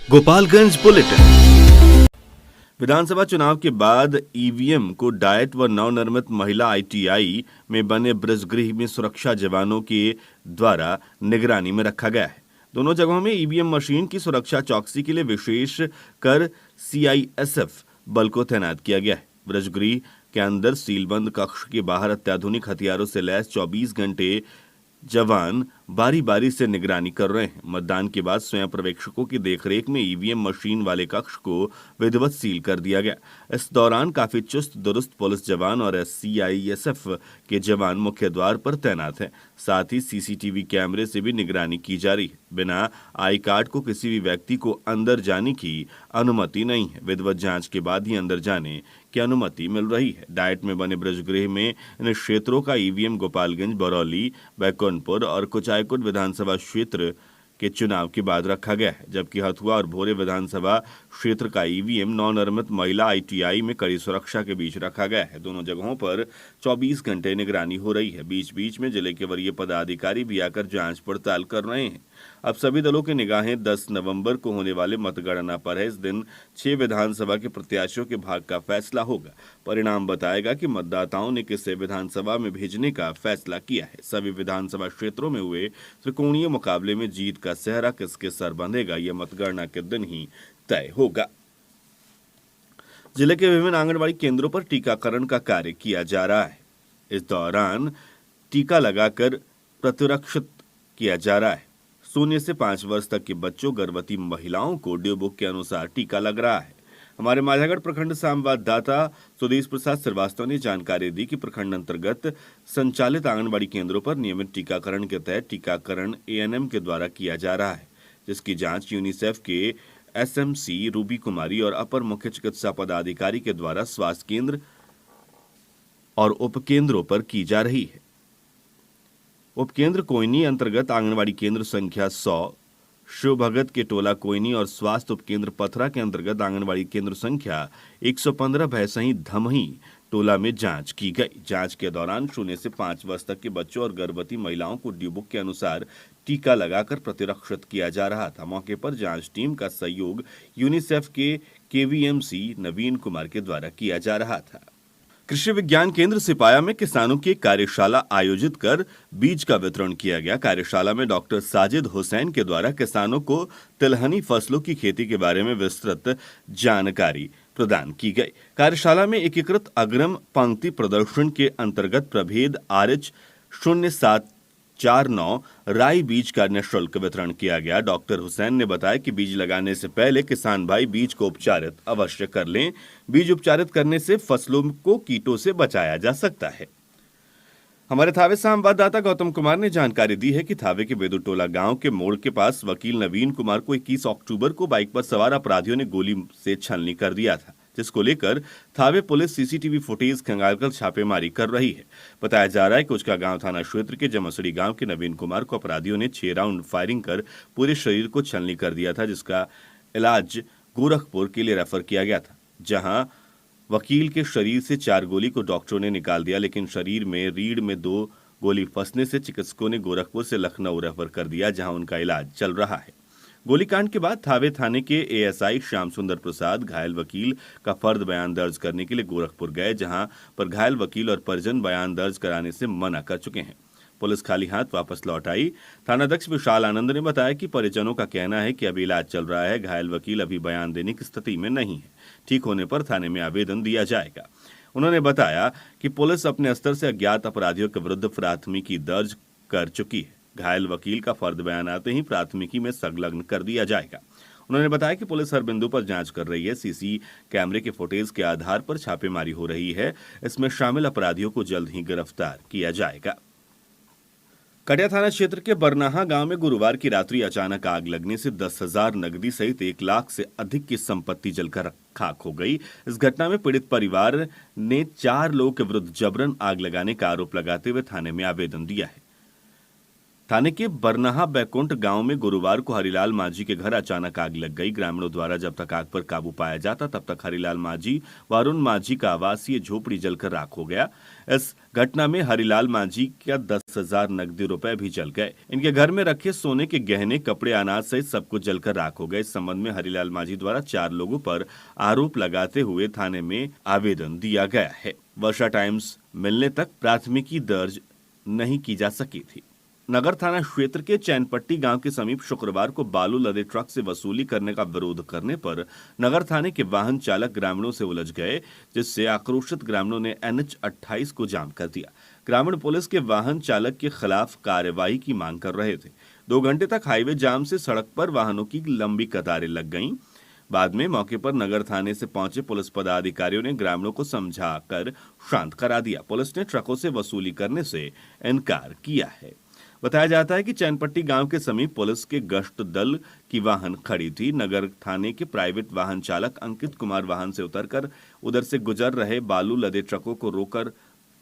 Gopalganj bulletin. विधानसभा चुनाव के बाद ईवीएम को डाइट व नवनिर्मित महिला आईटीआई में बने ब्रजगृह में सुरक्षा जवानों के द्वारा निगरानी में रखा गया है। दोनों जगहों में ईवीएम मशीन की सुरक्षा चौकसी के लिए विशेष कर सीआईएसएफ बल को तैनात किया गया है। ब्रजगृह के अंदर सीलबंद कक्ष के बाहर अत्याधुनिक हथियारों से लैस 24 घंटे जवान बारी बारी से निगरानी कर रहे हैं। मतदान के बाद स्वयं पर्यवेक्षकों की देखरेख में ईवीएम मशीन वाले कक्ष को विधिवत सील कर दिया गया। इस दौरान काफी चुस्त दुरुस्त पुलिस जवान और सीआईएसएफ के जवान मुख्य द्वार पर तैनात हैं। साथ ही सीसीटीवी कैमरे से भी निगरानी की जा रही है। बिना आई कार्ड को किसी भी व्यक्ति को अंदर जाने की अनुमति नहीं है। विधिवत जांच के बाद ही अंदर जाने की अनुमति मिल रही है। डाइट में बने ब्रजगृह में इन क्षेत्रों का ईवीएम गोपालगंज, बरौली, बैकुंठपुर और कुचायकोट विधानसभा क्षेत्र के चुनाव के बाद रखा गया है, जबकि हथुआ और भोरे विधानसभा क्षेत्र का ईवीएम नवनिर्मित महिला आईटीआई में कड़ी सुरक्षा के बीच रखा गया है। दोनों जगहों पर 24 घंटे निगरानी हो रही है। बीच बीच में जिले के वरीय पदाधिकारी भी आकर जांच पड़ताल कर रहे हैं। अब सभी दलों की निगाहें 10 नवंबर को होने वाले मतगणना पर है। इस दिन 6 विधानसभा के प्रत्याशियों के भाग्य का फैसला होगा। परिणाम बताएगा कि मतदाताओं ने किसे विधानसभा में भेजने का फैसला किया है। सभी विधानसभा क्षेत्रों में हुए त्रिकोणीय मुकाबले में जीत का सेहरा किसके सर बंधेगा, यह मतगणना के दिन ही तय होगा। जिले के विभिन्न आंगनबाड़ी केंद्रों पर टीकाकरण का कार्य किया जा रहा है। इस दौरान टीका लगाकर प्रतिरक्षित किया जा रहा है। 0 से 5 वर्ष तक के बच्चों, गर्भवती महिलाओं को ड्यू बुक के अनुसार टीका लग रहा है। हमारे माझागढ़ प्रखंड संवाददाता सुदेश प्रसाद श्रीवास्तव ने जानकारी दी कि प्रखंड अंतर्गत संचालित आंगनबाड़ी केंद्रों पर नियमित टीकाकरण के तहत टीकाकरण एएनएम के द्वारा किया जा रहा है, जिसकी जांच यूनिसेफ के एसएमसी रूबी कुमारी और अपर मुख्य चिकित्सा पदाधिकारी के द्वारा स्वास्थ्य केंद्र और उपकेंद्रों पर की जा रही है। उपकेंद्र कोयनी अंतर्गत आंगनबाड़ी केंद्र संख्या 100, शिव भगत के टोला कोयनी और स्वास्थ्य उपकेंद्र पथरा के अंतर्गत आंगनबाड़ी केंद्र संख्या 115 भैसही धमही टोला में जांच की गई। जांच के दौरान 0 से 5 वर्ष तक के बच्चों और गर्भवती महिलाओं को ड्यू बुक के अनुसार टीका लगाकर प्रतिरक्षित किया जा रहा था। मौके पर जांच टीम का सहयोग यूनिसेफ के केवीएमसी नवीन कुमार के द्वारा किया जा रहा था। कृषि विज्ञान केंद्र सिपाया में किसानों की कार्यशाला आयोजित कर बीज का वितरण किया गया। कार्यशाला में डॉक्टर साजिद हुसैन के द्वारा किसानों को तिलहनी फसलों की खेती के बारे में विस्तृत जानकारी प्रदान की गई। कार्यशाला में एकीकृत अग्रिम पंक्ति प्रदर्शन के अंतर्गत प्रभेद आरएच 0749 राई बीज का निःशुल्क वितरण किया गया। डॉक्टर हुसैन ने बताया कि बीज लगाने से पहले किसान भाई बीज को उपचारित अवश्य कर लें। बीज उपचारित करने से फसलों को कीटों से बचाया जा सकता है। हमारे थावे संवाददाता गौतम कुमार ने जानकारी दी है कि थावे के बेदुटोला गांव के मोड़ के पास वकील नवीन कुमार को 21 अक्टूबर को बाइक पर सवार अपराधियों ने गोली से छलनी कर दिया था, जिसको लेकर थावे पुलिस सीसीटीवी फुटेज खंगालकर छापेमारी कर रही है। बताया जा रहा है कि उसका गांव थाना क्षेत्र के जमसड़ी गांव के नवीन कुमार को अपराधियों ने 6 राउंड फायरिंग कर पूरे शरीर को छलनी कर दिया था, जिसका इलाज गोरखपुर के लिए रेफर किया गया था, जहां वकील के शरीर से 4 गोली को डॉक्टरों ने निकाल दिया, लेकिन शरीर में रीढ़ में 2 गोली फंसने से चिकित्सकों ने गोरखपुर से लखनऊ रेफर कर दिया, जहां उनका इलाज चल रहा है। गोलीकांड के बाद थावे थाने के एएसआई श्याम सुंदर प्रसाद घायल वकील का फर्द बयान दर्ज करने के लिए गोरखपुर गए, जहां पर घायल वकील और परिजन बयान दर्ज कराने से मना कर चुके हैं। पुलिस खाली हाथ वापस लौट आई। थानाध्यक्ष विशाल आनंद ने बताया कि परिजनों का कहना है कि अभी इलाज चल रहा है। घायल वकील अभी बयान देने की स्थिति में नहीं है। ठीक होने पर थाने में आवेदन दिया जाएगा। उन्होंने बताया कि पुलिस अपने स्तर से अज्ञात अपराधियों के विरुद्ध प्राथमिकी दर्ज कर चुकी है। घायल वकील का फर्द बयान आते ही प्राथमिकी में संलग्न कर दिया जाएगा। उन्होंने बताया कि पुलिस हर बिंदु पर जांच कर रही है। सीसी कैमरे के फुटेज के आधार पर छापेमारी हो रही है। इसमें शामिल अपराधियों को जल्द ही गिरफ्तार किया जाएगा। कटिया थाना क्षेत्र के बरनाहा गांव में गुरुवार की रात्रि अचानक आग लगने से 10,000 नकदी सहित 1 लाख से अधिक की संपत्ति जलकर खाक हो गई। इस घटना में पीड़ित परिवार ने 4 लोगों के विरुद्ध जबरन आग लगाने का आरोप लगाते हुए थाने में आवेदन दिया है। थाने के बरनाहा बैकुंठ गांव में गुरुवार को हरिलाल माझी के घर अचानक आग लग गई। ग्रामीणों द्वारा जब तक आग पर काबू पाया जाता तब तक हरिलाल माझी व अरुण माझी का आवासीय झोपड़ी जलकर राख हो गया। इस घटना में हरिलाल माझी का 10,000 नकदी रुपए भी जल गए। इनके घर में रखे सोने के गहने, कपड़े, अनाज सहित सब कुछ जलकर राख हो गए। इस संबंध में हरिलाल माझी द्वारा 4 लोगों पर आरोप लगाते हुए थाने में आवेदन दिया गया है। वर्षा टाइम्स मिलने तक प्राथमिकी दर्ज नहीं की जा सकी थी। नगर थाना क्षेत्र के चैनपट्टी गांव के समीप शुक्रवार को बालू लदे ट्रक से वसूली करने का विरोध करने पर नगर थाने के वाहन चालक ग्रामीणों से उलझ गए, जिससे आक्रोशित ग्रामीणों ने NH-28 को जाम कर दिया। ग्रामीण पुलिस के वाहन चालक के खिलाफ कार्रवाई की मांग कर रहे थे। 2 घंटे तक हाईवे जाम से सड़क पर वाहनों की लंबी कतारें लग गईं। बाद में मौके पर नगर थाने से पहुंचे पुलिस पदाधिकारियों ने ग्रामीणों को समझाकर शांत करा दिया। पुलिस ने ट्रकों से वसूली करने से इनकार किया है। बताया जाता है कि चैनपट्टी गांव के समीप पुलिस के गश्त दल की वाहन खड़ी थी। नगर थाने के प्राइवेट वाहन चालक अंकित कुमार वाहन से उतरकर उधर से गुजर रहे बालू लदे ट्रकों को रोककर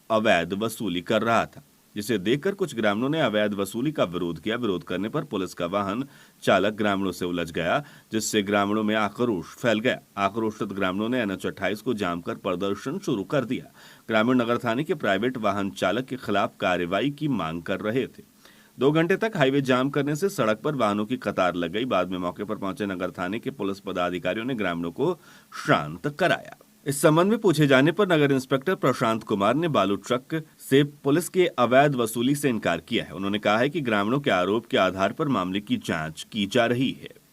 अवैध वसूली कर रहा था, जिसे देखकर कुछ ग्रामीणों ने अवैध वसूली का विरोध किया। विरोध करने पर पुलिस का वाहन चालक ग्रामीणों से उलझ गया, जिससे ग्रामीणों में आक्रोश फैल गया। आक्रोशित ग्रामीणों ने NH-28 को जाम कर प्रदर्शन शुरू कर दिया। ग्रामीण नगर थाने के प्राइवेट वाहन चालक के खिलाफ कार्रवाई की मांग कर रहे थे। 2 घंटे तक हाईवे जाम करने से सड़क पर वाहनों की कतार लग गई। बाद में मौके पर पहुंचे नगर थाने के पुलिस पदाधिकारियों ने ग्रामीणों को शांत कराया। इस संबंध में पूछे जाने पर नगर इंस्पेक्टर प्रशांत कुमार ने बालू ट्रक से पुलिस के अवैध वसूली से इनकार किया है। उन्होंने कहा है कि ग्रामीणों के आरोप के आधार पर मामले की जांच की जा रही है।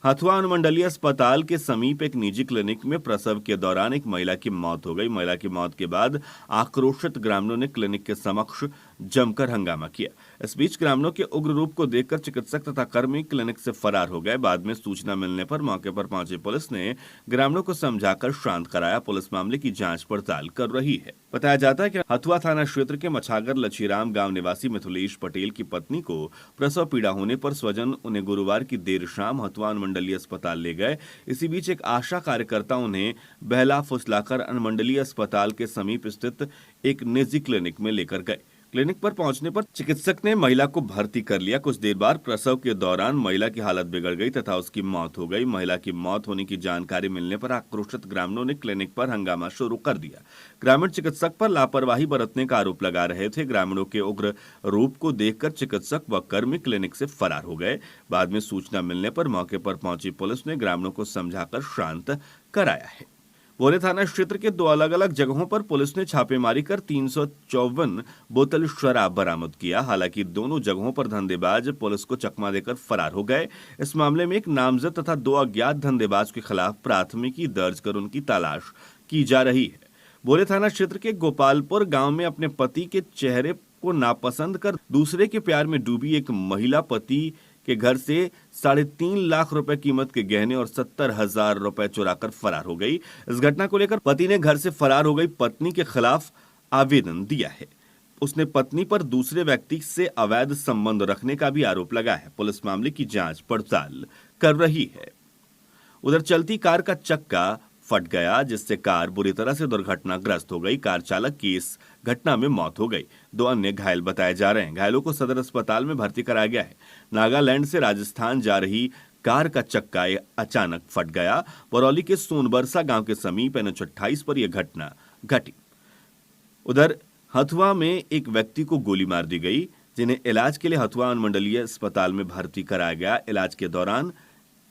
हथुआ अनुमंडलीय अस्पताल के समीप एक निजी क्लिनिक में प्रसव के दौरान एक महिला की मौत हो गई। महिला की मौत के बाद आक्रोशित ग्रामीणों ने क्लिनिक के समक्ष जमकर हंगामा किया। इस बीच ग्रामीणों के उग्र रूप को देखकर चिकित्सक तथा कर्मी क्लिनिक से फरार हो गए। बाद में सूचना मिलने पर मौके पर पहुंची पुलिस ने ग्रामीणों को समझाकर शांत कराया। पुलिस मामले की जांच पड़ताल कर रही है। बताया जाता है कि हथुआ थाना क्षेत्र के मछागर लछीराम गांव निवासी मिथिलेश पटेल की पत्नी को प्रसव पीड़ा होने पर स्वजन उन्हें गुरुवार की देर शाम हथुआ अनुमंडलीय अस्पताल ले गए। इसी बीच एक आशा कार्यकर्ता उन्हें बहला फुसलाकर अनुमंडलीय अस्पताल के समीप स्थित एक निजी क्लिनिक में लेकर गए। क्लिनिक पर पहुंचने पर चिकित्सक ने महिला को भर्ती कर लिया। कुछ देर बाद प्रसव के दौरान महिला की हालत बिगड़ गई तथा उसकी मौत हो गई। महिला की मौत होने की जानकारी मिलने पर आक्रोशित ग्रामीणों ने क्लिनिक पर हंगामा शुरू कर दिया। ग्रामीण चिकित्सक पर लापरवाही बरतने का आरोप लगा रहे थे। ग्रामीणों के उग्र रूप को देखकर चिकित्सक व कर्मी क्लिनिक से फरार हो गए। बाद में सूचना मिलने पर मौके पर पहुंची पुलिस ने ग्रामीणों को समझाकर शांत कराया है। बोरे थाना क्षेत्र के 2 अलग अलग जगहों पर पुलिस ने छापेमारी कर 354 बोतल शराब बरामद किया। हालांकि दोनों जगहों पर धंधेबाज पुलिस को चकमा देकर फरार हो गए। इस मामले में एक नामजद तथा 2 अज्ञात धंधेबाज के खिलाफ प्राथमिकी दर्ज कर उनकी तलाश की जा रही है। बोरे थाना क्षेत्र के गोपालपुर गांव में अपने पति के चेहरे को नापसंद कर दूसरे के प्यार में डूबी एक महिला पति के घर से 3.5 लाख रुपए कीमत के गहने और 70,000 रुपए चुराकर फरार हो गई। इस घटना को लेकर पति ने घर से फरार हो गई पत्नी के खिलाफ आवेदन दिया है। उसने पत्नी पर दूसरे व्यक्ति से अवैध संबंध रखने का भी आरोप लगाया है। पुलिस मामले की जांच पड़ताल कर रही है। उधर चलती कार का चक्का फट गया, जिससे कार बुरी तरह से दुर्घटनाग्रस्त हो गई। कार चालक की इस घटना में मौत हो गई। 2 अन्य घायल बताए जा रहे हैं। घायलों को सदर अस्पताल में भर्ती कराया गया है। नागालैंड से राजस्थान जा रही कार का चक्का अचानक फट गया। बरौली के सोनबरसा गांव के समीप NH-28 पर यह घटना घटी। उधर हथुआ में एक व्यक्ति को गोली मार दी गई, जिन्हें इलाज के लिए हथुआ अनुमंडलीय अस्पताल में भर्ती कराया गया। इलाज के दौरान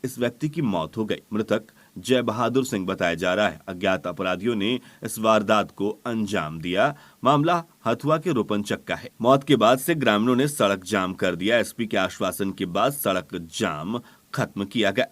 इस व्यक्ति की मौत हो गई। मृतक जय बहादुर सिंह बताया जा रहा है। अज्ञात अपराधियों ने इस वारदात को अंजाम दिया। मामला हथुआ के रोपनचक का है। मौत के बाद से ग्रामीणों ने सड़क जाम कर दिया। एसपी के आश्वासन के बाद सड़क जाम खत्म किया गया।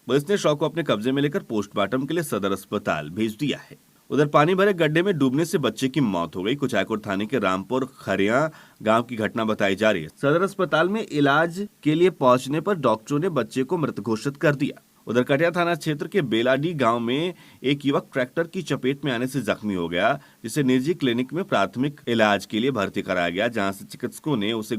पुलिस ने शव को अपने कब्जे में लेकर पोस्टमार्टम के लिए सदर अस्पताल भेज दिया है। उधर पानी भरे गड्ढे में डूबने से बच्चे की मौत हो गई। कुचायकोट थाने के रामपुर खरिया गांव की घटना बताई जा रही है। सदर अस्पताल में इलाज के लिए पहुंचने पर डॉक्टरों ने बच्चे को मृत घोषित कर दिया। उधर कटिया थाना क्षेत्र के बेलाडी गांव में एक युवक ट्रैक्टर की चपेट में आने से जख्मी हो गया, जिसे निजी क्लिनिक में प्राथमिक इलाज के लिए भर्ती कराया गया, जहां से चिकित्सकों ने उसे